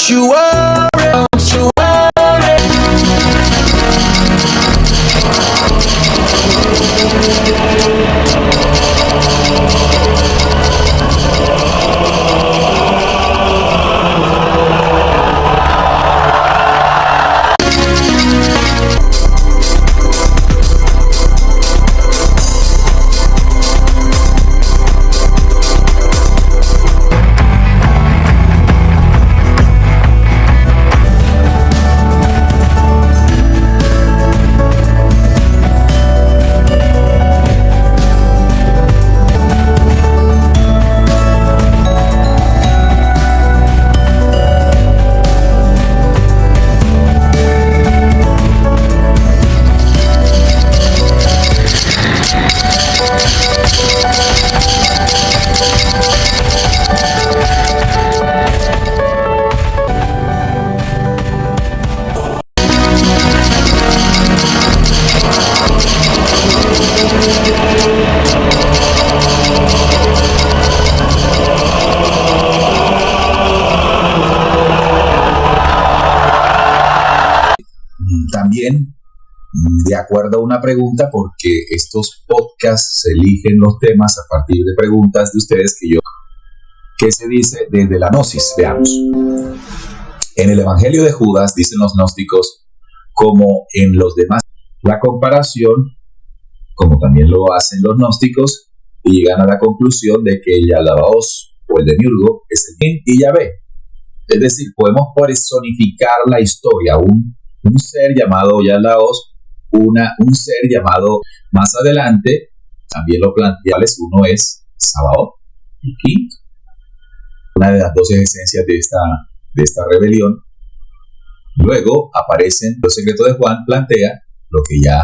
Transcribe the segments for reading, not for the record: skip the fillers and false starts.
you worry, don't you También, de acuerdo a una pregunta, porque estos podcasts eligen los temas a partir de preguntas de ustedes ¿qué se dice desde la gnosis? Veamos. En el Evangelio de Judas, dicen los gnósticos, como en los demás, la comparación, como también lo hacen los gnósticos, y llegan a la conclusión de que Yalabaos o el demiurgo es el Din y Yahvé. Es decir, podemos personificar la historia, un ser llamado Yalaos, un ser llamado más adelante, también lo planteales, uno es Sabaoth, el quinto, una de las 12 esencias de esta rebelión. Luego aparecen, los secretos de Juan plantea lo que ya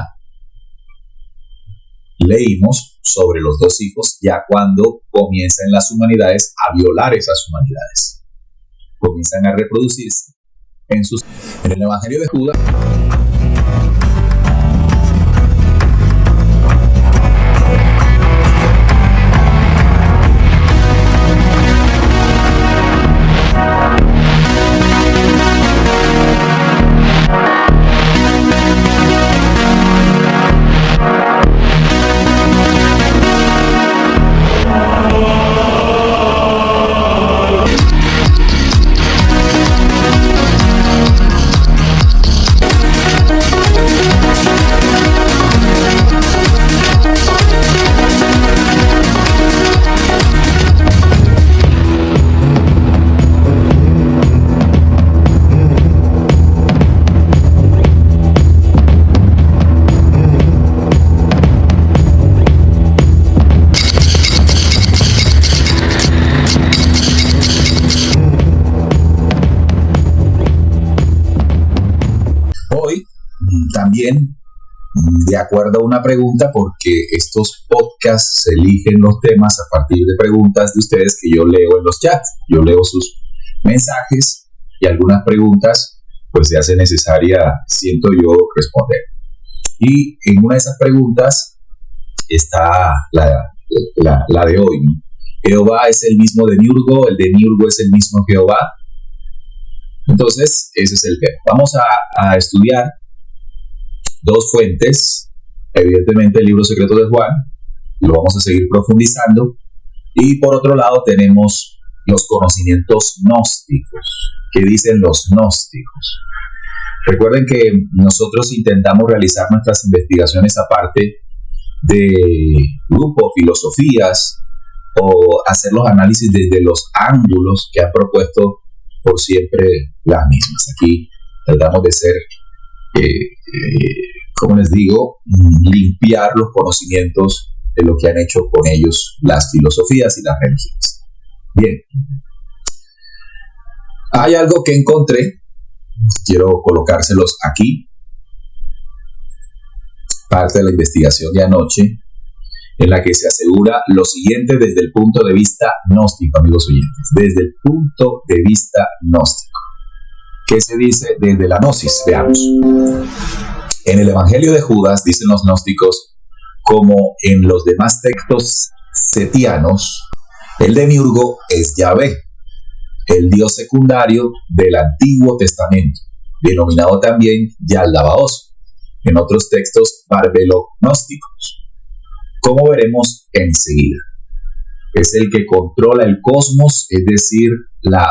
leímos sobre los dos hijos, ya cuando comienzan las humanidades a violar esas humanidades, comienzan a reproducirse en el Evangelio de Judas. También, de acuerdo a una pregunta, porque estos podcasts eligen los temas a partir de preguntas de ustedes que yo leo en los chats. Yo leo sus mensajes y algunas preguntas pues se hace necesaria, siento yo, responder. Y en una de esas preguntas está la de hoy, ¿no? ¿Jehová es el mismo demiurgo? ¿El demiurgo es el mismo Jehová? Entonces, ese es el tema. Vamos a estudiar dos fuentes, evidentemente el libro secreto de Juan, lo vamos a seguir profundizando, y por otro lado tenemos los conocimientos gnósticos. ¿Qué dicen los gnósticos? Recuerden que nosotros intentamos realizar nuestras investigaciones aparte de grupos, filosofías, o hacer los análisis desde los ángulos que han propuesto por siempre las mismas. Aquí tratamos de ser como les digo, limpiar los conocimientos de lo que han hecho con ellos las filosofías y las religiones. Bien, hay algo que encontré, quiero colocárselos aquí, parte de la investigación de anoche, en la que se asegura lo siguiente desde el punto de vista gnóstico, amigos oyentes, desde el punto de vista gnóstico. ¿Qué se dice desde la gnosis? Veamos. En el Evangelio de Judas, dicen los gnósticos, como en los demás textos setianos, el demiurgo es Yahvé. el dios secundario del Antiguo Testamento, denominado también Yaldabaoth, en otros textos barbelo-gnósticos. Como veremos enseguida, es el que controla el cosmos, es decir, la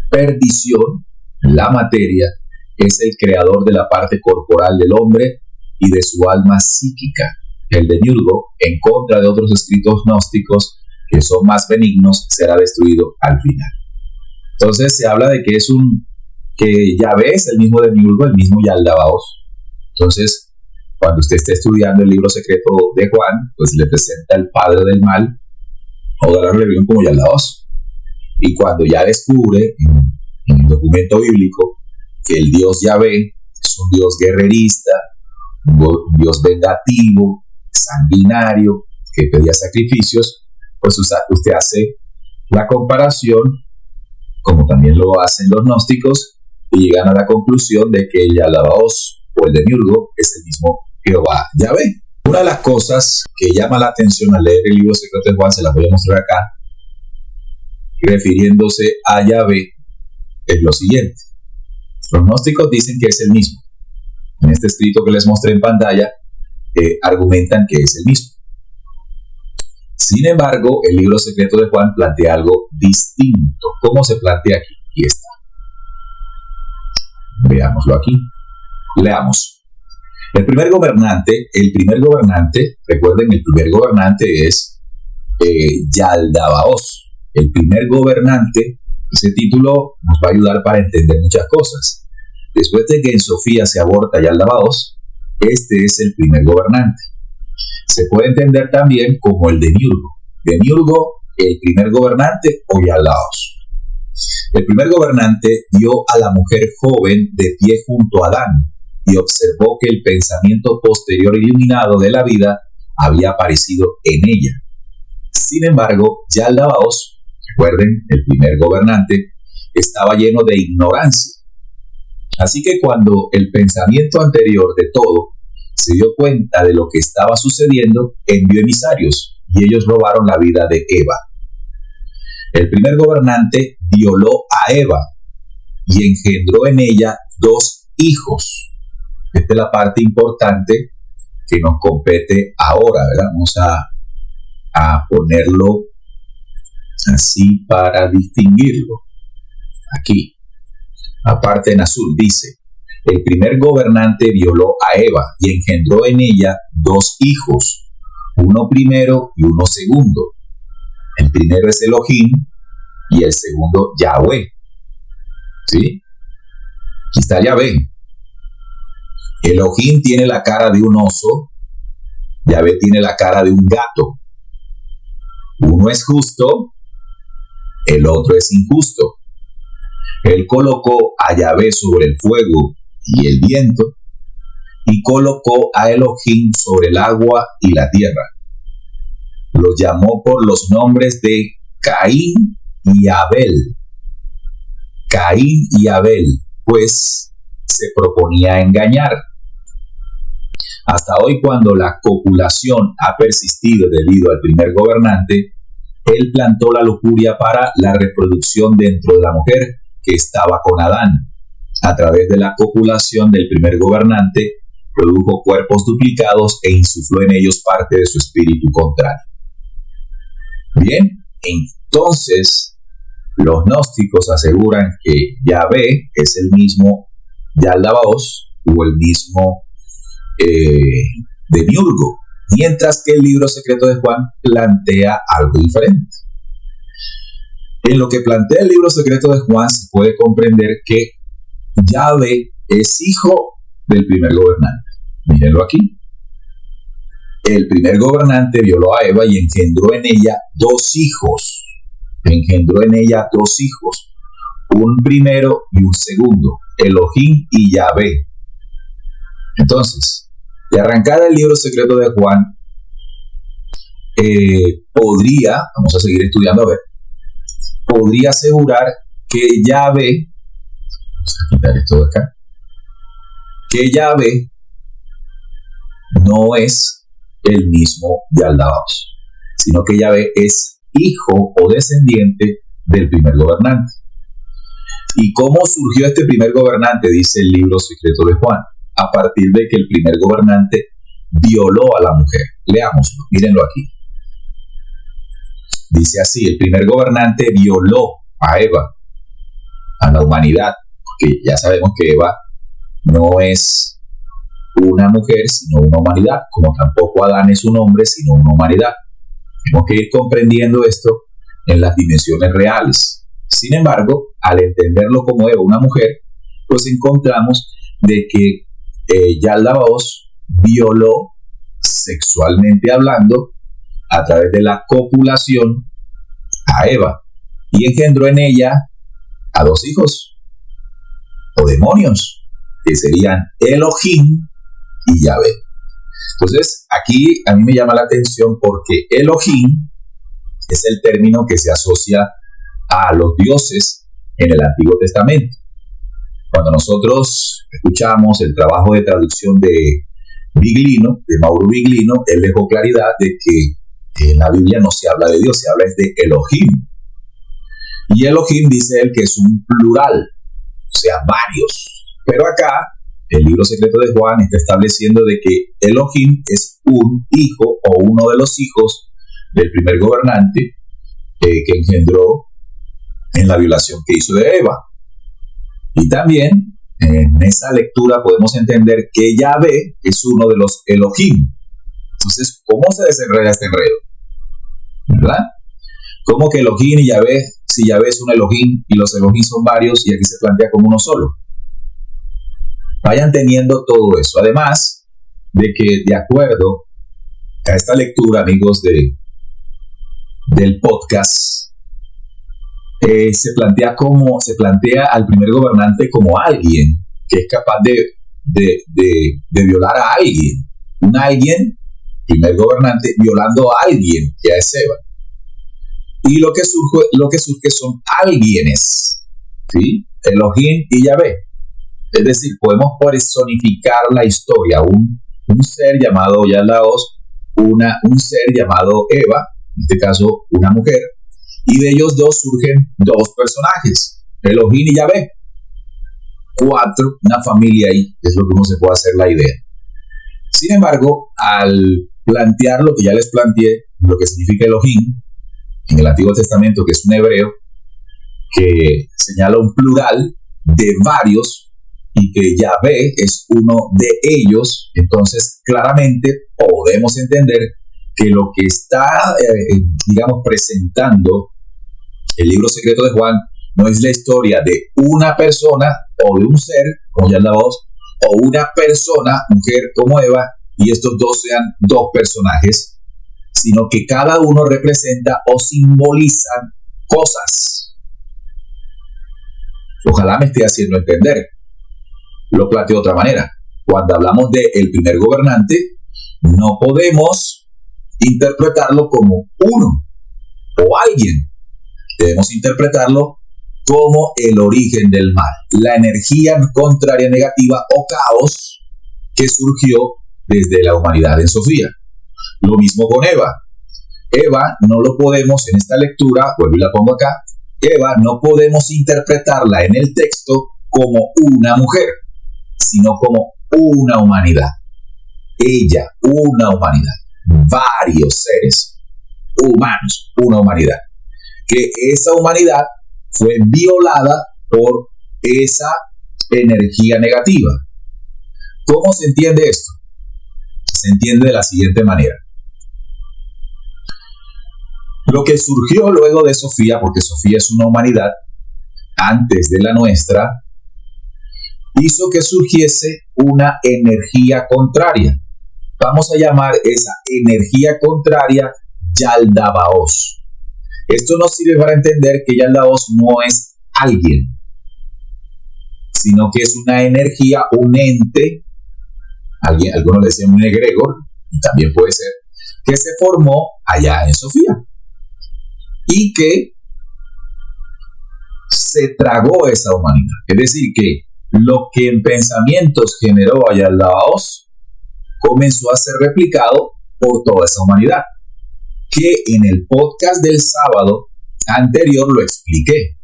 perdición, la materia, es el creador de la parte corporal del hombre y de su alma psíquica. El demiurgo, en contra de otros escritos gnósticos que son más benignos, será destruido al final. Entonces se habla de que Yahvé es el mismo demiurgo, el mismo Yaldabaoth. Entonces, cuando usted esté estudiando el libro secreto de Juan, pues le presenta el padre del mal o de la rebelión como Yaldabaoth. Y cuando ya descubre en el documento bíblico que el Dios Yahvé es un Dios guerrerista, un Dios vengativo, sanguinario, que pedía sacrificios, pues usted hace la comparación, como también lo hacen los gnósticos, y llegan a la conclusión de que Yaldabaoth o el demiurgo es el mismo Jehová Yahvé. Una de las cosas que llama la atención al leer el libro secreto de Juan, se las voy a mostrar acá, refiriéndose a Yahvé, es lo siguiente. Los gnósticos dicen que es el mismo. En este escrito que les mostré en pantalla, argumentan que es el mismo. Sin embargo, el libro secreto de Juan plantea algo distinto. ¿Cómo se plantea aquí? Aquí está. Veámoslo aquí. Leamos. El primer gobernante, recuerden, el primer gobernante es Yaldabaoth. El primer gobernante, ese título nos va a ayudar para entender muchas cosas. Después de que en Sofía se aborta Yaldabaoth, este es el primer gobernante. Se puede entender también como el demiurgo. Demiurgo, el primer gobernante o Yaldabaoth. El primer gobernante vio a la mujer joven de pie junto a Adán y observó que el pensamiento posterior iluminado de la vida había aparecido en ella. Sin embargo, Yaldabaoth, recuerden, el primer gobernante, estaba lleno de ignorancia. Así que cuando el pensamiento anterior de todo se dio cuenta de lo que estaba sucediendo, envió emisarios y ellos robaron la vida de Eva. El primer gobernante violó a Eva y engendró en ella 2 hijos. Esta es la parte importante que nos compete ahora, ¿verdad? Vamos a ponerlo así para distinguirlo. Aquí, aparte en azul, dice: el primer gobernante violó a Eva y engendró en ella 2 hijos, uno primero y uno segundo. El primero es Elohim y el segundo Yahvé. ¿Sí? Aquí está Yahvé. Elohim tiene la cara de un oso, Yahvé tiene la cara de un gato. Uno es justo, el otro es injusto. Él colocó a Yahvé sobre el fuego y el viento, y colocó a Elohim sobre el agua y la tierra. Los llamó por los nombres de Caín y Abel. Caín y Abel, pues se proponía engañar. Hasta hoy, cuando la copulación ha persistido debido al primer gobernante, él plantó la lujuria para la reproducción dentro de la mujer que estaba con Adán. A través de la copulación del primer gobernante, produjo cuerpos duplicados e insufló en ellos parte de su espíritu contrario. Bien, entonces los gnósticos aseguran que Yahvé es el mismo Yaldabaoth o el mismo demiurgo, mientras que el libro secreto de Juan plantea algo diferente. En lo que plantea el libro secreto de Juan se puede comprender que Yahvé es hijo del primer gobernante. Mírenlo aquí. El primer gobernante violó a Eva y engendró en ella 2 hijos. Engendró en ella 2 hijos, un primero y un segundo, Elohim y Yahvé. Entonces, de arrancar el libro secreto de Juan, vamos a seguir estudiando, podría asegurar que Yahvé, vamos a quitar esto de acá, que Yahvé no es el mismo Yaldabaoth, sino que Yahvé es hijo o descendiente del primer gobernante. ¿Y cómo surgió este primer gobernante? Dice el libro secreto de Juan. A partir de que el primer gobernante violó a la mujer. Leámoslo, mírenlo aquí. Dice así, el primer gobernante violó a Eva, a la humanidad, porque ya sabemos que Eva no es una mujer, sino una humanidad, como tampoco Adán es un hombre, sino una humanidad. Tenemos que ir comprendiendo esto en las dimensiones reales. Sin embargo, al entenderlo como Eva, una mujer, pues encontramos de que Yaldabaoth violó sexualmente hablando a través de la copulación a Eva y engendró en ella a dos hijos o demonios que serían Elohim y Yahvé. Entonces aquí a mí me llama la atención porque Elohim es el término que se asocia a los dioses en el Antiguo Testamento. Cuando nosotros escuchamos el trabajo de traducción de Biglino, de Mauro Biglino, él dejó claridad de que en la Biblia no se habla de Dios, se habla de Elohim. Y Elohim dice él que es un plural, o sea, varios. Pero acá, el libro secreto de Juan está estableciendo de que Elohim es un hijo o uno de los hijos del primer gobernante que engendró en la violación que hizo de Eva. Y también en esa lectura podemos entender que Yahvé es uno de los Elohim. Entonces, ¿cómo se desenreda este enredo? ¿Verdad? ¿Cómo que Elohim y Yahvé, si Yahvé es un Elohim y los Elohim son varios y aquí se plantea como uno solo? Vayan teniendo todo eso. Además de que, de acuerdo a esta lectura, amigos del podcast, se plantea al primer gobernante como alguien que es capaz de violar a alguien. Un alguien, primer gobernante, violando a alguien, que es Eva. Y lo que surge son alguienes, ¿sí? Elohim y Yahvé. Es decir, podemos personificar la historia, un ser llamado Yaldabaoth, un ser llamado Eva, en este caso una mujer, y de ellos dos surgen dos personajes, Elohim y Yahvé. 4, una familia ahí, es lo que uno se puede hacer la idea. Sin embargo, al plantear lo que ya les planteé, lo que significa Elohim, en el Antiguo Testamento, que es un hebreo, que señala un plural de varios, y que Yahvé es uno de ellos, entonces claramente podemos entender que lo que está, presentando el libro secreto de Juan no es la historia de una persona o de un ser, como Yaldabaoth, o una persona, mujer como Eva, y estos dos sean dos personajes, sino que cada uno representa o simboliza cosas. Ojalá me esté haciendo entender. Lo planteo de otra manera. Cuando hablamos del primer gobernante, no podemos interpretarlo como uno o alguien. Debemos interpretarlo como el origen del mal, la energía contraria negativa o caos que surgió desde la humanidad en Sofía. Lo mismo con Eva. Eva no lo podemos en esta lectura, vuelvo y la pongo acá, Eva no podemos interpretarla en el texto como una mujer, sino como una humanidad. Ella, una humanidad. Varios seres humanos, una humanidad. Que esa humanidad fue violada por esa energía negativa. ¿Cómo se entiende esto? Se entiende de la siguiente manera. Lo que surgió luego de Sofía, porque Sofía es una humanidad antes de la nuestra, hizo que surgiese una energía contraria. Vamos a llamar esa energía contraria Yaldabaoth. Esto nos sirve para entender que Yaldabaoth no es alguien, sino que es una energía, un ente, algunos le decían un egregor, y también puede ser, que se formó allá en Sofía y que se tragó esa humanidad. Es decir, que lo que en pensamientos generó a Yaldabaoth comenzó a ser replicado por toda esa humanidad, que en el podcast del sábado anterior lo expliqué.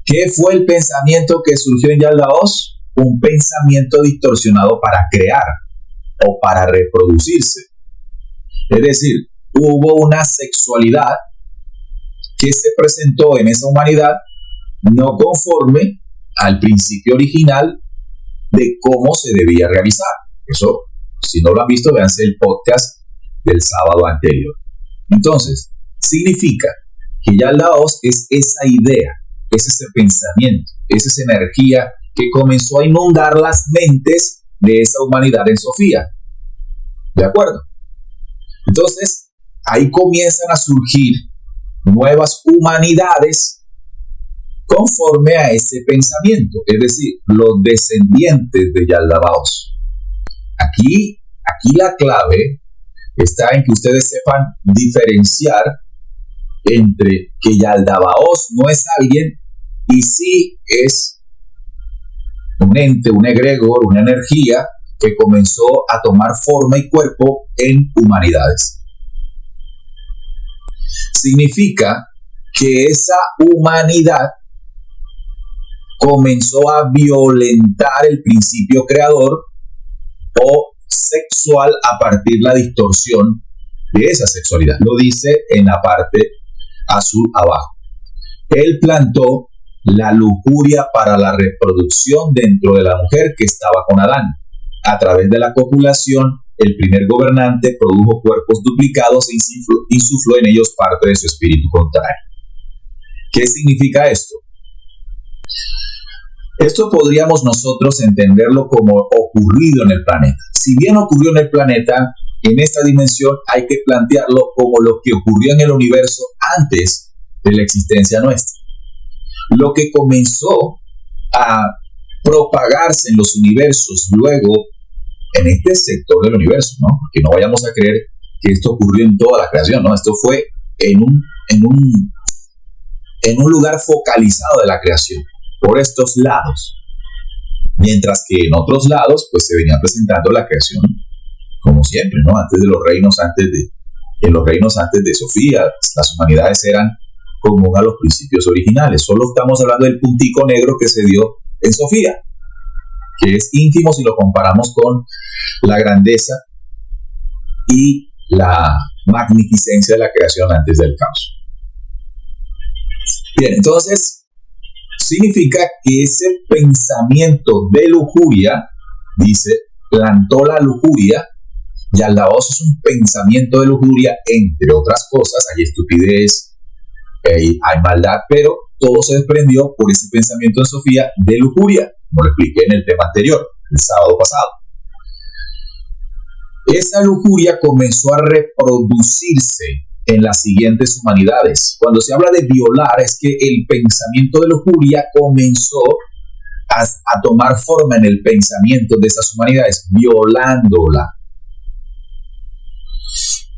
¿Qué fue el pensamiento que surgió en Yaldabaoth? Un pensamiento distorsionado para crear o para reproducirse. Es decir, hubo una sexualidad que se presentó en esa humanidad no conforme al principio original de cómo se debía realizar. Eso, si no lo han visto, véanse el podcast del sábado anterior. Entonces, significa que Yaldabaoth es esa idea, es ese pensamiento, es esa energía que comenzó a inundar las mentes de esa humanidad en Sofía. ¿De acuerdo? Entonces, ahí comienzan a surgir nuevas humanidades conforme a ese pensamiento, es decir, los descendientes de Yaldabaoth. Aquí la clave está en que ustedes sepan diferenciar entre que Yaldabaoth no es alguien y sí es un ente, un egregor, una energía que comenzó a tomar forma y cuerpo en humanidades. Significa que esa humanidad comenzó a violentar el principio creador o sexual a partir de la distorsión de esa sexualidad. Lo dice en la parte azul abajo. Él plantó la lujuria para la reproducción dentro de la mujer que estaba con Adán. A través de la copulación, el primer gobernante produjo cuerpos duplicados e insufló en ellos parte de su espíritu contrario. ¿Qué significa esto? Esto podríamos nosotros entenderlo como ocurrido en el planeta. Si bien ocurrió en el planeta, en esta dimensión hay que plantearlo como lo que ocurrió en el universo antes de la existencia nuestra. Lo que comenzó a propagarse en los universos luego en este sector del universo, ¿no? Que no vayamos a creer que esto ocurrió en toda la creación, ¿no? Esto fue en un lugar focalizado de la creación, por estos lados. Mientras que en otros lados, pues se venía presentando la creación como siempre, ¿no? En los reinos antes de Sofía, las humanidades eran común a los principios originales. Solo estamos hablando del puntico negro que se dio en Sofía, que es ínfimo si lo comparamos con la grandeza y la magnificencia de la creación antes del caos. Bien, entonces significa que ese pensamiento de lujuria, dice, plantó la lujuria. Yaldabaoth es un pensamiento de lujuria, entre otras cosas. Hay estupidez, hay maldad, pero todo se desprendió por ese pensamiento en Sofía de lujuria, como lo expliqué en el tema anterior, el sábado pasado. Esa lujuria comenzó a reproducirse en las siguientes humanidades. Cuando se habla de violar, es que el pensamiento de lujuria comenzó a tomar forma en el pensamiento de esas humanidades, violándola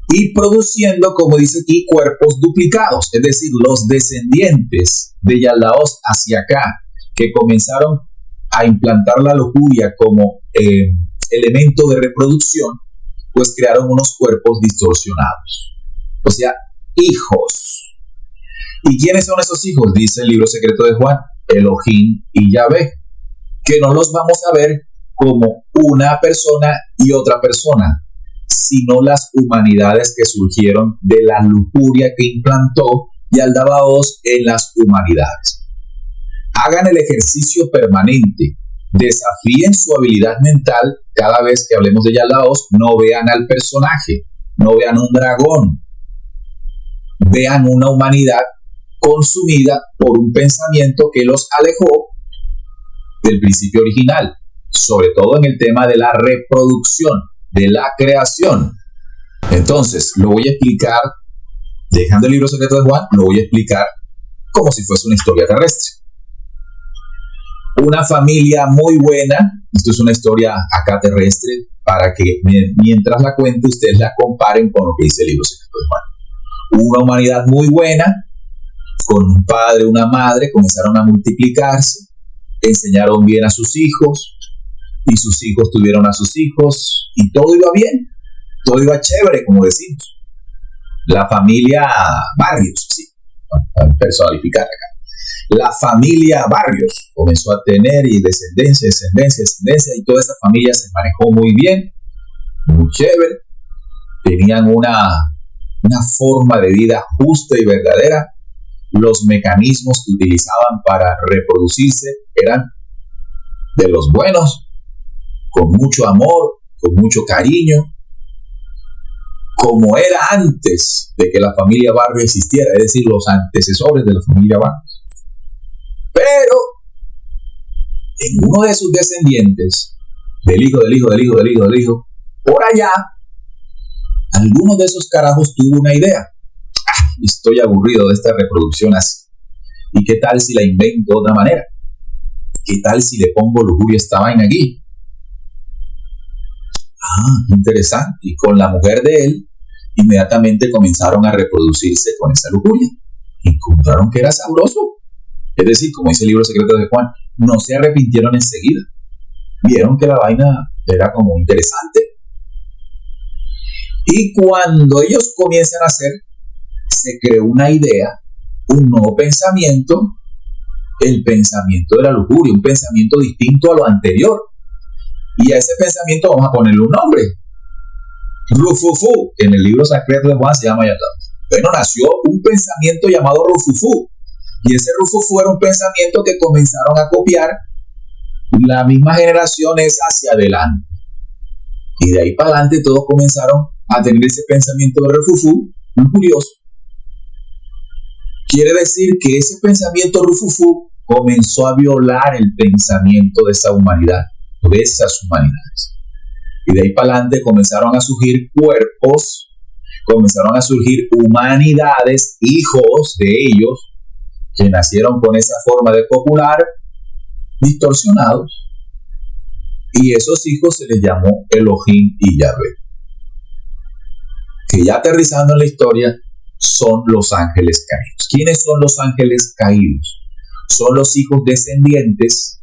y produciendo, como dice aquí, cuerpos duplicados, es decir, los descendientes de Yaldabaoth hacia acá, que comenzaron a implantar la lujuria como elemento de reproducción, pues crearon unos cuerpos distorsionados. O sea, hijos. ¿Y quiénes son esos hijos? Dice el libro secreto de Juan, Elohim y Yahvé, que no los vamos a ver como una persona y otra persona, sino las humanidades que surgieron de la lujuria que implantó Yaldabaoth en las humanidades. Hagan el ejercicio permanente, desafíen su habilidad mental cada vez que hablemos de Yaldabaoth. No vean al personaje, no vean un dragón, vean una humanidad consumida por un pensamiento que los alejó del principio original, sobre todo en el tema de la reproducción, de la creación. Entonces, lo voy a explicar, dejando el libro secreto de Juan, lo voy a explicar como si fuese una historia terrestre. Una familia muy buena, esto es una historia acá terrestre, para que mientras la cuente ustedes la comparen con lo que dice el libro secreto de Juan. Una humanidad muy buena, con un padre, una madre, comenzaron a multiplicarse, enseñaron bien a sus hijos, y sus hijos tuvieron a sus hijos, y todo iba bien, todo iba chévere, como decimos. La familia Barrios, sí, para personificar acá. La familia Barrios comenzó a tener y descendencia, y toda esa familia se manejó muy bien, muy chévere. Tenían una forma de vida justa y verdadera. Los mecanismos que utilizaban para reproducirse eran de los buenos, con mucho amor, con mucho cariño, como era antes de que la familia Barrios existiera, es decir, los antecesores de la familia Barrios. Pero en uno de sus descendientes, del hijo, por allá, alguno de esos carajos tuvo una idea. Estoy aburrido de esta reproducción así. ¿Y qué tal si la invento de otra manera? ¿Qué tal si le pongo lujuria a esta vaina aquí? Interesante. Y con la mujer de él, inmediatamente comenzaron a reproducirse con esa lujuria. Encontraron que era sabroso. Es decir, como dice el libro secreto de Juan, no se arrepintieron enseguida. Vieron que la vaina era como interesante. Y cuando ellos comienzan a hacer, se creó una idea, un nuevo pensamiento, el pensamiento de la lujuria, un pensamiento distinto a lo anterior. Y a ese pensamiento vamos a ponerle un nombre. Rufufú, en el libro secreto de Juan se llama Yaldaba. Bueno, nació un pensamiento llamado Rufufú. Y ese Rufufú era un pensamiento que comenzaron a copiar la misma generaciones hacia adelante. Y de ahí para adelante todos comenzaron a tener ese pensamiento de Rufufú, muy curioso. Quiere decir que ese pensamiento Rufufú comenzó a violar el pensamiento de esa humanidad, de esas humanidades. Y de ahí para adelante comenzaron a surgir cuerpos, comenzaron a surgir humanidades, hijos de ellos, que nacieron con esa forma de copular, distorsionados. Y esos hijos se les llamó Elohim y Yahvé. Que ya aterrizando en la historia, son los ángeles caídos. ¿Quiénes son los ángeles caídos? Son los hijos descendientes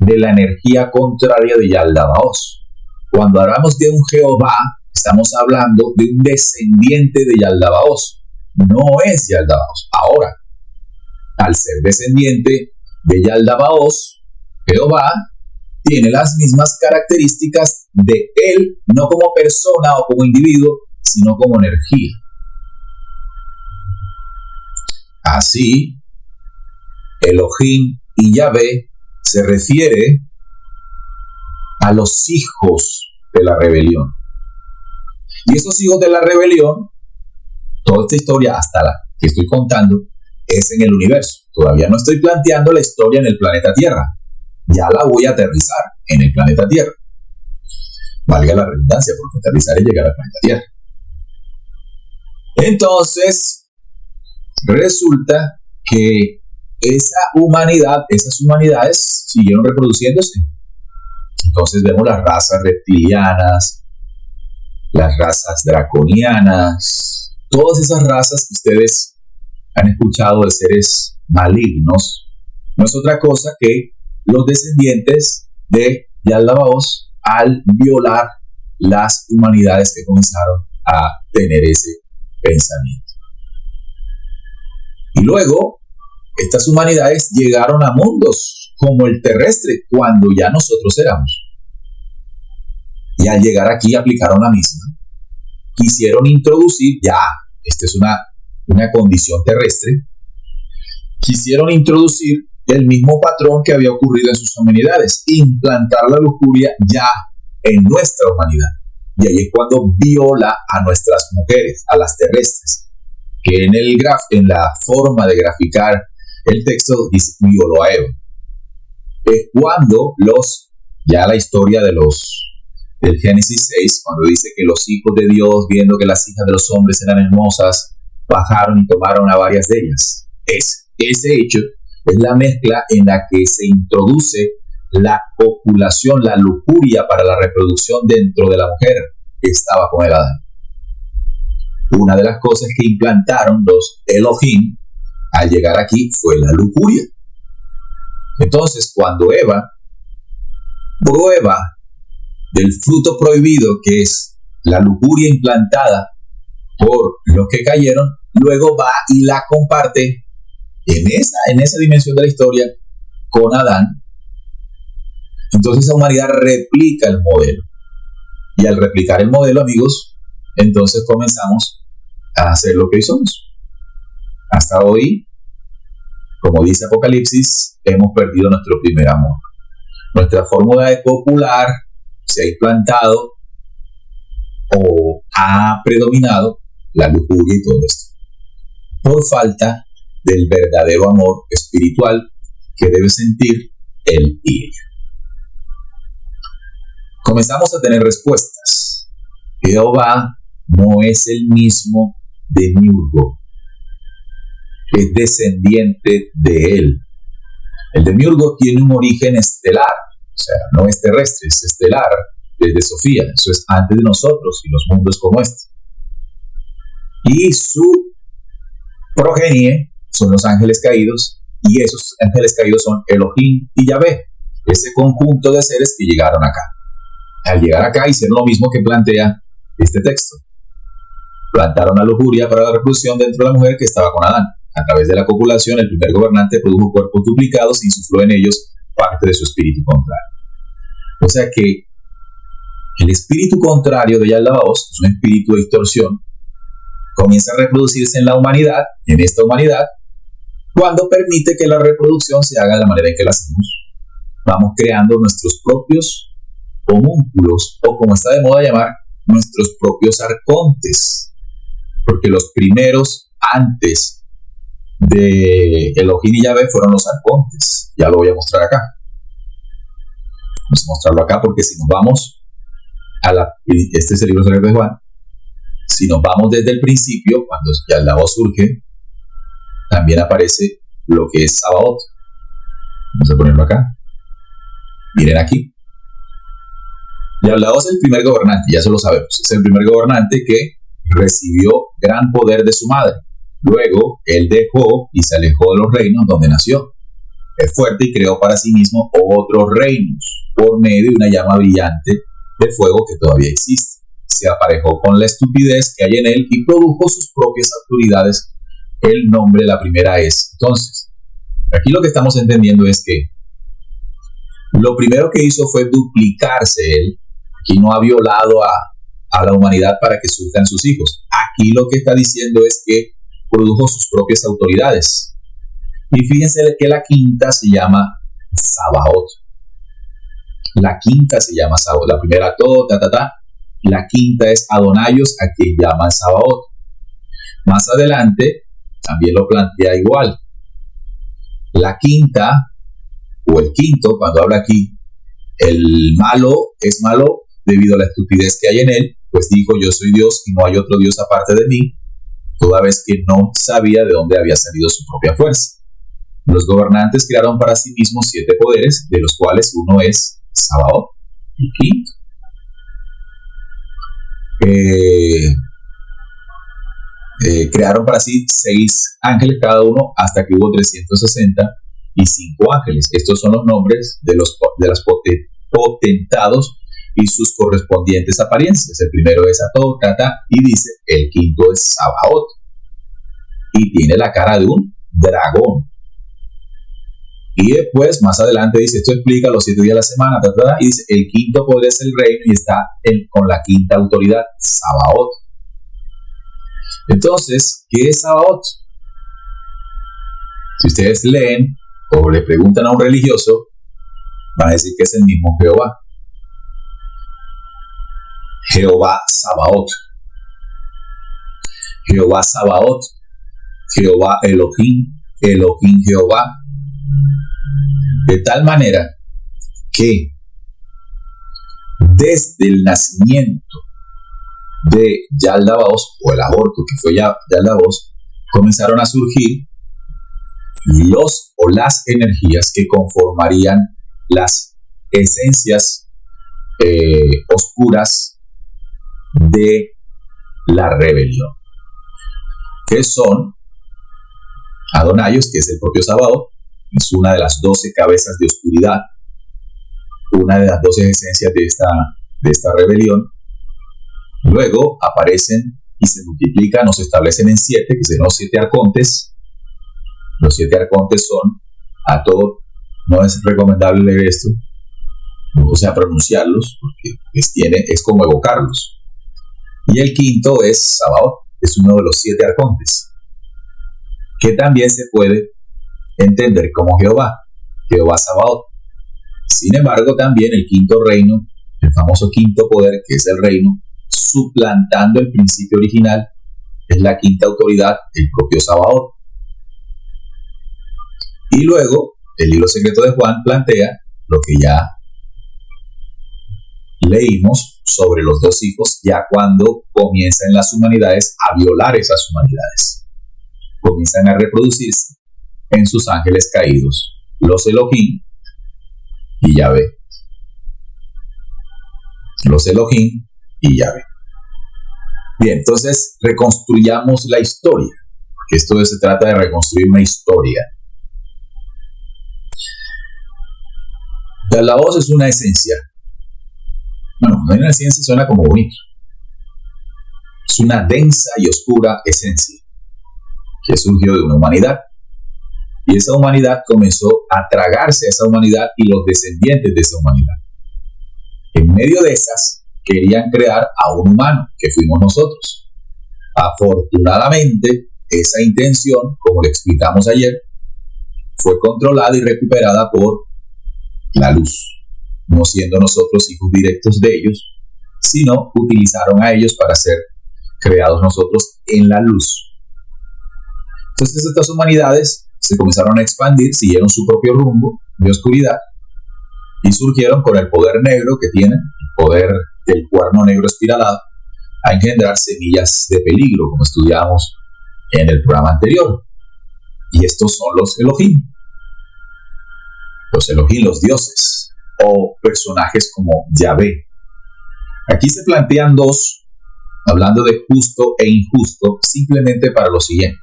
de la energía contraria de Yaldabaoth. Cuando hablamos de un Jehová, estamos hablando de un descendiente de Yaldabaoth. No es Yaldabaoth. Ahora, al ser descendiente de Yaldabaoth, Jehová tiene las mismas características de él, no como persona o como individuo, sino como energía. Así, Elohim y Yahvé se refiere a los hijos de la rebelión. Y esos hijos de la rebelión, toda esta historia hasta la que estoy contando, es en el universo. Todavía no estoy planteando la historia en el planeta Tierra. Ya la voy a aterrizar en el planeta Tierra. Valga la redundancia, porque aterrizar es llegar al planeta Tierra. Entonces, resulta que esas humanidades siguieron reproduciéndose. Entonces vemos las razas reptilianas, las razas draconianas, todas esas razas que ustedes han escuchado de seres malignos, no es otra cosa que los descendientes de Yaldabaoth al violar las humanidades que comenzaron a tener ese pensamiento. Y luego, estas humanidades llegaron a mundos como el terrestre, cuando ya nosotros éramos. Y al llegar aquí aplicaron la misma. Quisieron introducir, esta es una condición terrestre, quisieron introducir el mismo patrón que había ocurrido en sus humanidades, implantar la lujuria ya en nuestra humanidad. Y ahí es cuando viola a nuestras mujeres, a las terrestres, que en la forma de graficar el texto dice violó a Eva. Es cuando la historia del Génesis 6, cuando dice que los hijos de Dios, viendo que las hijas de los hombres eran hermosas, bajaron y tomaron a varias de ellas. Ese hecho es la mezcla en la que se introduce la copulación, la lujuria para la reproducción dentro de la mujer que estaba con el Adán. Una de las cosas que implantaron los Elohim al llegar aquí fue la lujuria. Entonces, cuando Eva prueba del fruto prohibido, que es la lujuria implantada por los que cayeron, luego va y la comparte En esa dimensión de la historia, con Adán, entonces la humanidad replica el modelo. Y al replicar el modelo, amigos, entonces comenzamos a hacer lo que hoy somos. Hasta hoy, como dice Apocalipsis, hemos perdido nuestro primer amor. Nuestra fórmula de copular se ha implantado o ha predominado la lujuria y todo esto, por falta del verdadero amor espiritual que debe sentir él y ella. Comenzamos a tener respuestas. Jehová no es el mismo demiurgo, es descendiente de él. El demiurgo tiene un origen estelar, o sea, no es terrestre, es estelar, desde Sofía, eso es antes de nosotros y los mundos como este. Y su progenie son los ángeles caídos, y esos ángeles caídos son Elohim y Yahvé, ese conjunto de seres que llegaron acá. Al llegar acá hicieron lo mismo que plantea este texto. Plantaron la lujuria para la reproducción dentro de la mujer que estaba con Adán. A través de la copulación, el primer gobernante produjo cuerpos duplicados e insufló en ellos parte de su espíritu contrario. O sea que el espíritu contrario de Yaldabaoth, es un espíritu de distorsión, comienza a reproducirse en la humanidad, en esta humanidad, cuando permite que la reproducción se haga de la manera en que la hacemos. Vamos creando nuestros propios homúnculos, o como está de moda llamar, nuestros propios arcontes, porque los primeros antes de Elohim y Yahvé fueron los arcontes. Ya lo voy a mostrar acá. Vamos a mostrarlo acá porque si nos vamos este es el libro de Juan, si nos vamos desde el principio, cuando Yaldabaoth surge, también aparece lo que es Sabaoth. Vamos a ponerlo acá. Miren aquí. Yaldabaoth es el primer gobernante, ya eso lo sabemos. Es el primer gobernante que recibió gran poder de su madre. Luego, él dejó y se alejó de los reinos donde nació. Es fuerte y creó para sí mismo otros reinos por medio de una llama brillante de fuego que todavía existe. Se aparejó con la estupidez que hay en él y produjo sus propias autoridades. El nombre, la primera es. Entonces, aquí lo que estamos entendiendo es que lo primero que hizo fue duplicarse él. Aquí no ha violado a la humanidad para que surjan sus hijos. Aquí lo que está diciendo es que produjo sus propias autoridades. Y fíjense que la quinta se llama Sabaoth. La quinta se llama Sabaoth. La primera todo, La quinta es Adonaios, a quien llaman Sabaoth. Más adelante también lo plantea igual. La quinta, o el quinto, cuando habla aquí, el malo es malo debido a la estupidez que hay en él, pues dijo, yo soy Dios y no hay otro Dios aparte de mí, toda vez que no sabía de dónde había salido su propia fuerza. Los gobernantes crearon para sí mismos 7 poderes, de los cuales uno es Sabaoth, el quinto. Crearon para sí 6 ángeles cada uno, hasta que hubo 365 ángeles. Estos son los nombres de los potentados y sus correspondientes apariencias. El primero es Ato, y dice, el quinto es Sabaoth, y tiene la cara de un dragón. Y después, más adelante, dice, esto explica los 7 días de la semana, y dice, el quinto poder es el reino, y está con la quinta autoridad, Sabaoth. Entonces, ¿qué es Sabaoth? Si ustedes leen o le preguntan a un religioso, van a decir que es el mismo Jehová. Jehová Sabaoth. Jehová Sabaoth. Jehová Elohim. Elohim Jehová. De tal manera que desde el nacimiento de Yaldabaoth, o el aborto que fue Yaldabaoth, comenzaron a surgir los o las energías que conformarían las esencias oscuras de la rebelión, que son Adonaios, que es el propio Sabaoth, es una de las 12 cabezas de oscuridad, una de las 12 esencias de esta rebelión. Luego aparecen y se multiplican o se establecen en 7, que serán los 7 arcontes. Los 7 arcontes son, a todos, no es recomendable leer esto, o sea, pronunciarlos, porque es como evocarlos. Y el quinto es Sabaoth, es uno de los 7 arcontes, que también se puede entender como Jehová Sabaoth. Sin embargo, también el quinto reino, el famoso quinto poder, que es el reino, suplantando el principio original, es la quinta autoridad, el propio Sabaoth. Y luego, el libro secreto de Juan plantea lo que ya leímos sobre los 2 hijos, ya cuando comienzan las humanidades a violar esas humanidades. Comienzan a reproducirse en sus ángeles caídos, los Elohim y Yahvé. Los Elohim y Yahvé. Bien, entonces reconstruyamos la historia, porque esto se trata de reconstruir una historia. La voz es una esencia. Bueno, una esencia suena como bonito. Es una densa y oscura esencia que surgió de una humanidad. Y esa humanidad comenzó a tragarse a esa humanidad y los descendientes de esa humanidad. En medio de esas, querían crear a un humano, que fuimos nosotros. Afortunadamente, esa intención, como le explicamos ayer, fue controlada y recuperada por la luz, no siendo nosotros hijos directos de ellos, sino utilizaron a ellos para ser creados nosotros en la luz. Entonces estas humanidades se comenzaron a expandir, siguieron su propio rumbo de oscuridad y surgieron con el poder negro que tienen, el poder del cuerno negro espiralado, a engendrar semillas de peligro, como estudiamos en el programa anterior. Y estos son los Elohim. Los Elohim, los dioses, o personajes como Yahvé. Aquí se plantean 2, hablando de justo e injusto, simplemente para lo siguiente.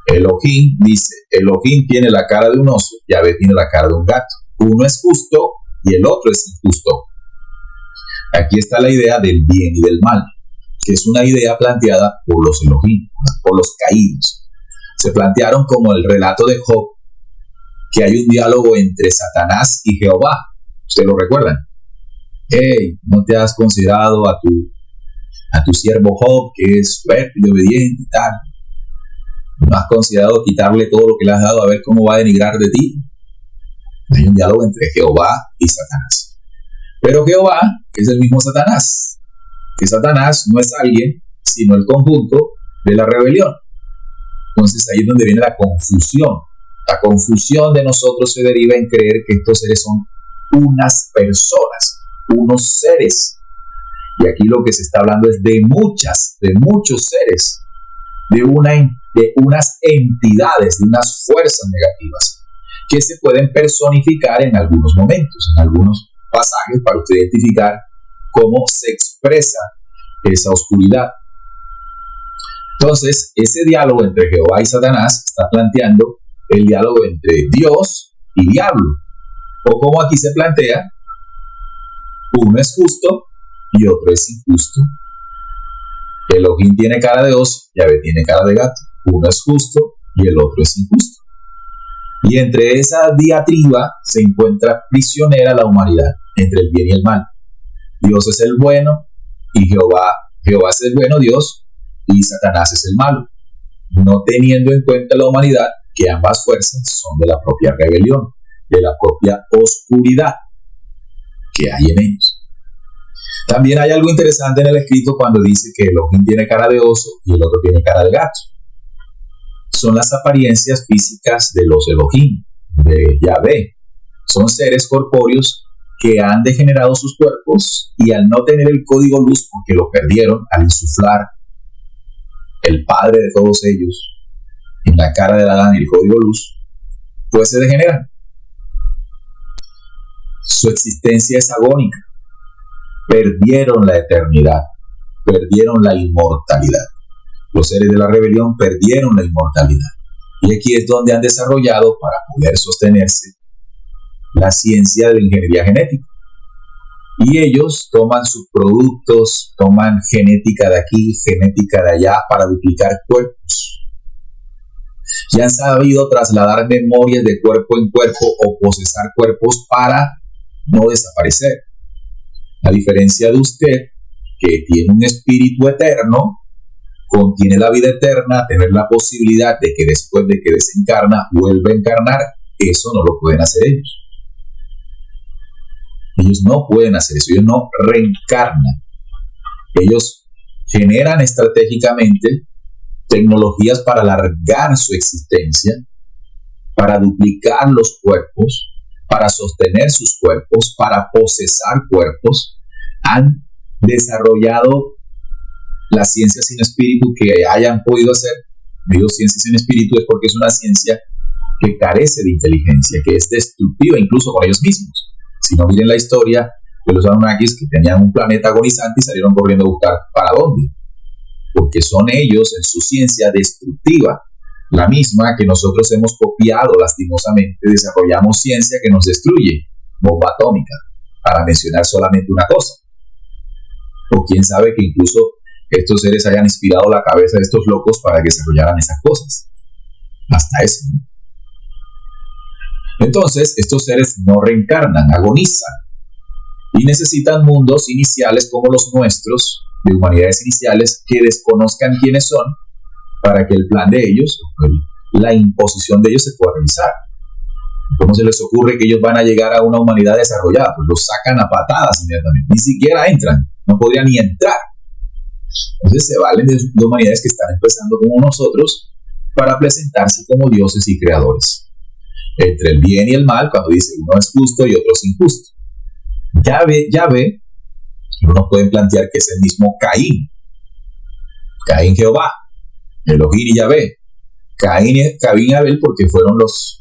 Elohim dice, Elohim tiene la cara de un oso, Yahvé tiene la cara de un gato. Uno es justo y el otro es injusto. Aquí está la idea del bien y del mal, que es una idea planteada por los Elohim, por los caídos. Se plantearon como el relato de Job, que hay un diálogo entre Satanás y Jehová. ¿Ustedes lo recuerdan? Hey, ¿no te has considerado a tu siervo Job, que es fuerte y obediente y tal? ¿No has considerado quitarle todo lo que le has dado a ver cómo va a denigrar de ti? Hay un diálogo entre Jehová y Satanás. Pero Jehová es el mismo Satanás. Que Satanás no es alguien, sino el conjunto de la rebelión. Entonces ahí es donde viene la confusión. La confusión de nosotros se deriva en creer que estos seres son unas personas, unos seres. Y aquí lo que se está hablando es de muchos seres, de unas entidades, de unas fuerzas negativas, que se pueden personificar en algunos momentos, en algunos pasajes, para usted identificar cómo se expresa esa oscuridad. Entonces, ese diálogo entre Jehová y Satanás está planteando el diálogo entre Dios y diablo, o como aquí se plantea, uno es justo y otro es injusto. Elohim tiene cara de oso, Yahvé tiene cara de gato. Uno es justo y el otro es injusto. Y entre esa diatriba se encuentra prisionera la humanidad, entre el bien y el mal. Dios es el bueno y Jehová es el bueno Dios y Satanás es el malo, no teniendo en cuenta la humanidad que ambas fuerzas son de la propia rebelión, de la propia oscuridad que hay en ellos. También hay algo interesante en el escrito cuando dice que Elohim tiene cara de oso y el otro tiene cara de gato. Son las apariencias físicas de los Elohim, de Yahvé. Son seres corpóreos que han degenerado sus cuerpos y al no tener el código luz, porque lo perdieron al insuflar el padre de todos ellos en la cara de Adán, el código luz, pues se degeneran. Su existencia es agónica. Perdieron la eternidad, perdieron la inmortalidad. Los seres de la rebelión perdieron la inmortalidad. Y aquí es donde han desarrollado, para poder sostenerse, la ciencia de la ingeniería genética. Y ellos toman sus productos, toman genética de aquí, genética de allá, para duplicar cuerpos. y han sabido trasladar memorias de cuerpo en cuerpo o procesar cuerpos para no desaparecer. A diferencia de usted, que tiene un espíritu eterno, contiene la vida eterna, tener la posibilidad de que después de que desencarna vuelva a encarnar, eso no lo pueden hacer ellos. Ellos no pueden hacer eso, ellos no reencarnan. Ellos generan estratégicamente tecnologías para alargar su existencia, para duplicar los cuerpos, para sostener sus cuerpos, para procesar cuerpos. Han desarrollado la ciencia sin espíritu que hayan podido hacer. Digo ciencia sin espíritu es porque es una ciencia que carece de inteligencia, que es destructiva incluso con ellos mismos. Si no, miren la historia de los Anunnakis, que tenían un planeta agonizante y salieron corriendo a buscar para dónde. Porque son ellos en su ciencia destructiva, la misma que nosotros hemos copiado lastimosamente. Desarrollamos ciencia que nos destruye, bomba atómica, para mencionar solamente una cosa. O quién sabe que incluso estos seres hayan inspirado la cabeza de estos locos para que desarrollaran esas cosas. Hasta eso, ¿no? Entonces, estos seres no reencarnan, agonizan y necesitan mundos iniciales como los nuestros, de humanidades iniciales, que desconozcan quiénes son para que el plan de ellos, la imposición de ellos se pueda realizar. ¿Cómo se les ocurre que ellos van a llegar a una humanidad desarrollada? Pues los sacan a patadas inmediatamente, ni siquiera entran, no podrían ni entrar. Entonces se valen de humanidades que están empezando como nosotros para presentarse como dioses y creadores. Entre el bien y el mal, cuando dice uno es justo y otro es injusto. Ya ve, uno puede plantear que es el mismo Caín Jehová, Elohim y Yahvé. Caín y Abel porque fueron los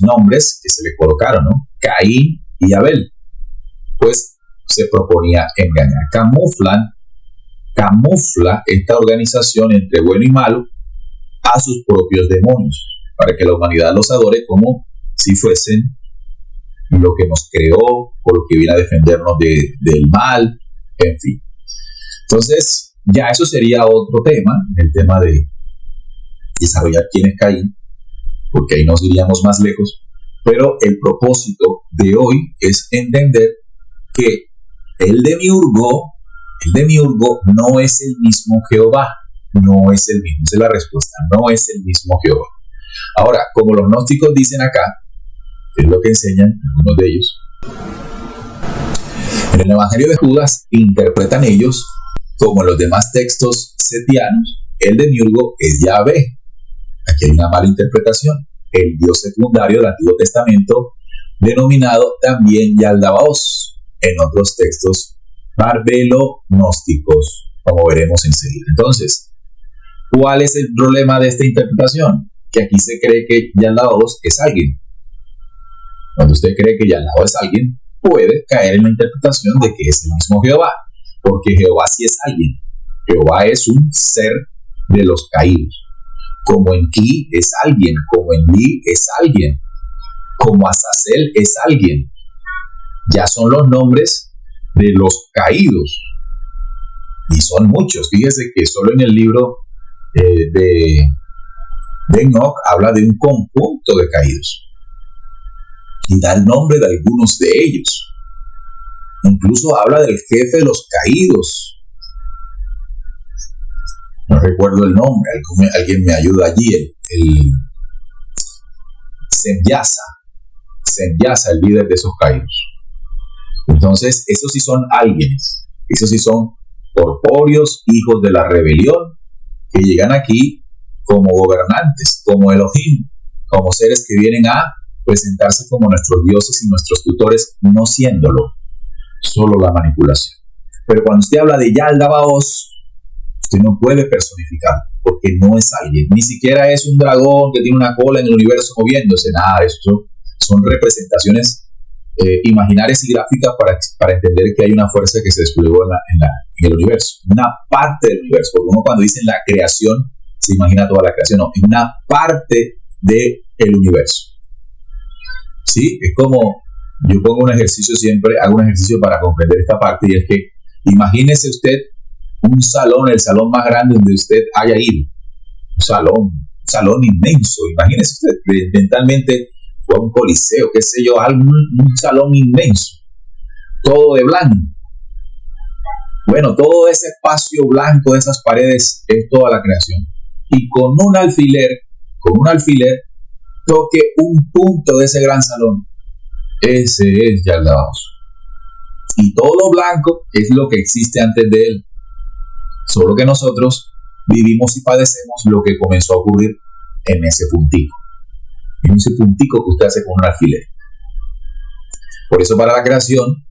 nombres que se le colocaron, ¿no? Caín y Abel. Pues se proponía engañar. Camufla esta organización entre bueno y malo a sus propios demonios, para que la humanidad los adore como si fuesen lo que nos creó o lo que viene a defendernos del mal, en fin. Entonces, ya eso sería otro tema, el tema de desarrollar quién es Caín, porque ahí nos iríamos más lejos, pero el propósito de hoy es entender que el demiurgo no es el mismo Jehová, no es el mismo, esa es la respuesta, no es el mismo Jehová. Ahora, como los gnósticos dicen acá, es lo que enseñan algunos de ellos, en el Evangelio de Judas interpretan ellos, como en los demás textos setianos, el demiurgo es Yahvé. Aquí hay una mala interpretación. El dios secundario del Antiguo Testamento, denominado también Yaldabaoth, en otros textos barbelo-gnósticos, como veremos enseguida. Entonces, ¿cuál es el problema de esta interpretación? Que aquí se cree que Yaldabaoth es alguien. Cuando usted cree que Yaldabaoth es alguien, puede caer en la interpretación de que es el mismo Jehová, porque Jehová sí es alguien. Jehová es un ser de los caídos. Como en Ki es alguien, como en Li es alguien, como Azazel es alguien. Ya son los nombres de los caídos. Y son muchos. Fíjese que solo en el libro de Enoch habla de un conjunto de caídos. Y da el nombre de algunos de ellos. Incluso habla del jefe de los caídos. No recuerdo el nombre, alguien me ayuda allí, el Semyasa, el líder de esos caídos. Entonces, esos sí son alguienes, esos sí son corpóreos, hijos de la rebelión, que llegan aquí como gobernantes, como Elohim, como seres que vienen a presentarse como nuestros dioses y nuestros tutores, no siéndolo, solo la manipulación. Pero cuando usted habla de Yaldabaoth, usted no puede personificar, porque no es alguien, ni siquiera es un dragón que tiene una cola en el universo moviéndose, nada de eso. Son representaciones imaginarias y gráficas para entender que hay una fuerza que se desplegó en el universo, una parte del universo, porque uno cuando dice la creación se imagina toda la creación, no, es una parte del universo. ¿Sí? Es como, yo pongo un ejercicio siempre, hago un ejercicio para comprender esta parte, y es que imagínese usted un salón, el salón más grande donde usted haya ido, un salón salón inmenso, imagínese usted, mentalmente fue a un coliseo, qué sé yo, un salón inmenso, todo de blanco. Bueno, todo ese espacio blanco de esas paredes es toda la creación. Y con un alfiler, toque un punto de ese gran salón. Ese es Yaldabaoth. Y todo lo blanco es lo que existe antes de él. Solo que nosotros vivimos y padecemos lo que comenzó a ocurrir en ese puntico. En ese puntico que usted hace con un alfiler. Por eso para la creación,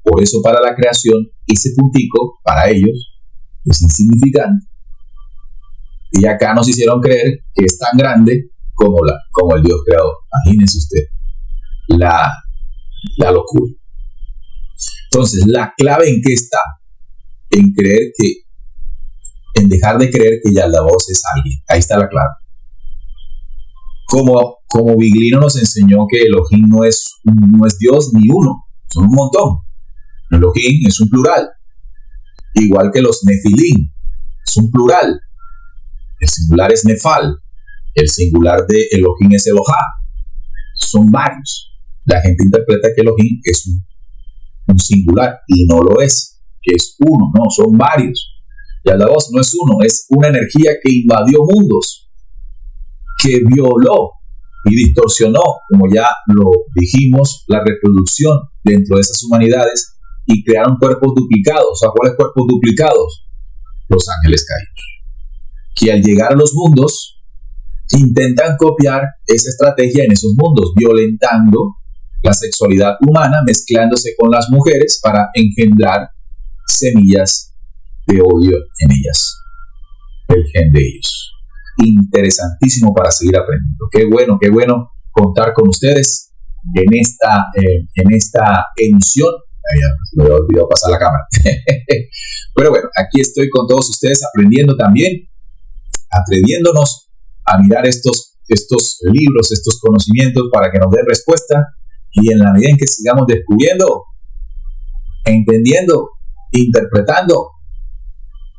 ese puntico, para ellos, es insignificante. Y acá nos hicieron creer que es tan grande como el Dios creador. Imagínense usted la locura. Entonces, la clave en qué está, en dejar de creer que Yaldabaoth es alguien. Ahí está la clave. Como Viglino nos enseñó que Elohim no es Dios ni uno, son un montón. Elohim es un plural, igual que los Nefilim, es un plural. El singular es Nefal, el singular de Elohim es Elohá. Son varios. La gente interpreta que Elohim es un singular y no lo es, que es uno, no, son varios. Yaldabaoth no es uno, es una energía que invadió mundos, que violó y distorsionó, como ya lo dijimos, la reproducción dentro de esas humanidades y crearon cuerpos duplicados. ¿A cuáles cuerpos duplicados? Los ángeles caídos, que al llegar a los mundos intentan copiar esa estrategia en esos mundos, violentando la sexualidad humana, mezclándose con las mujeres para engendrar semillas de odio en ellas, el gen de ellos. Interesantísimo para seguir aprendiendo. Qué bueno contar con ustedes en esta emisión. Me había olvidado pasar la cámara. Pero bueno, aquí estoy con todos ustedes aprendiendo también, atreviéndonos a mirar estos libros, estos conocimientos para que nos den respuesta, y en la medida en que sigamos descubriendo, entendiendo, interpretando,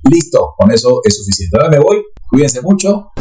listo, con eso es suficiente. Ahora me voy, cuídense mucho.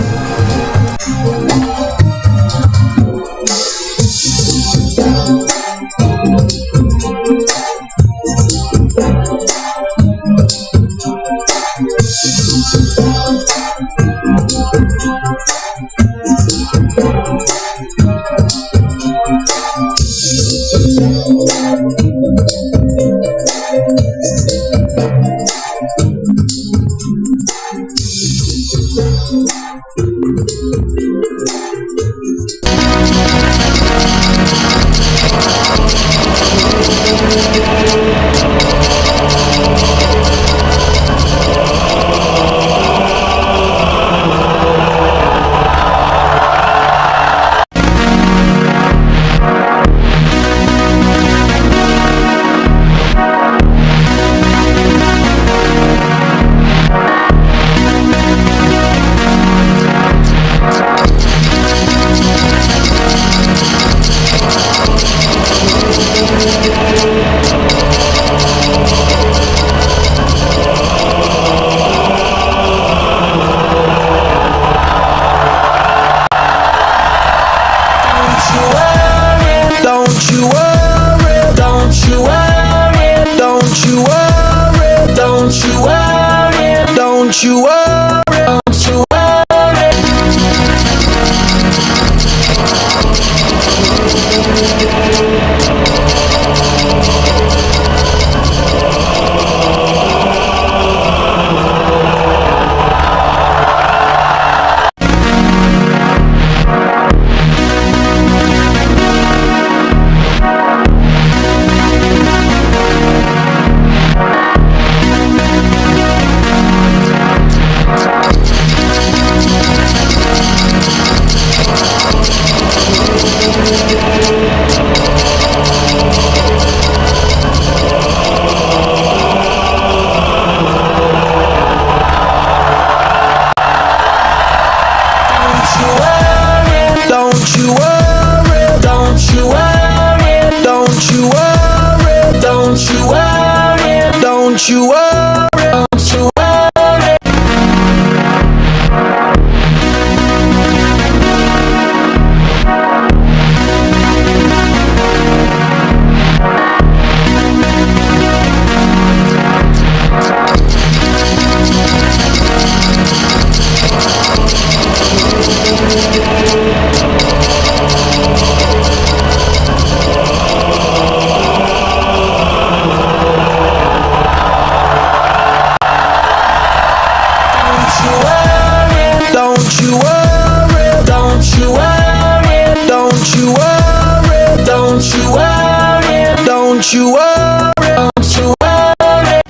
you worry, don't you worry.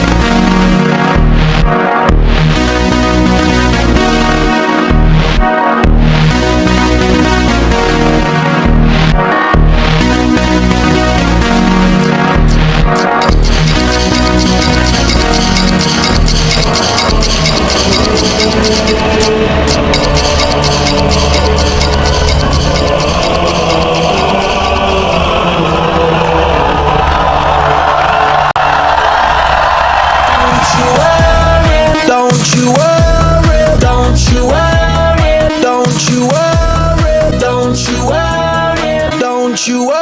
Don't you worry, don't you worry, don't you worry, don't you worry, don't you worry.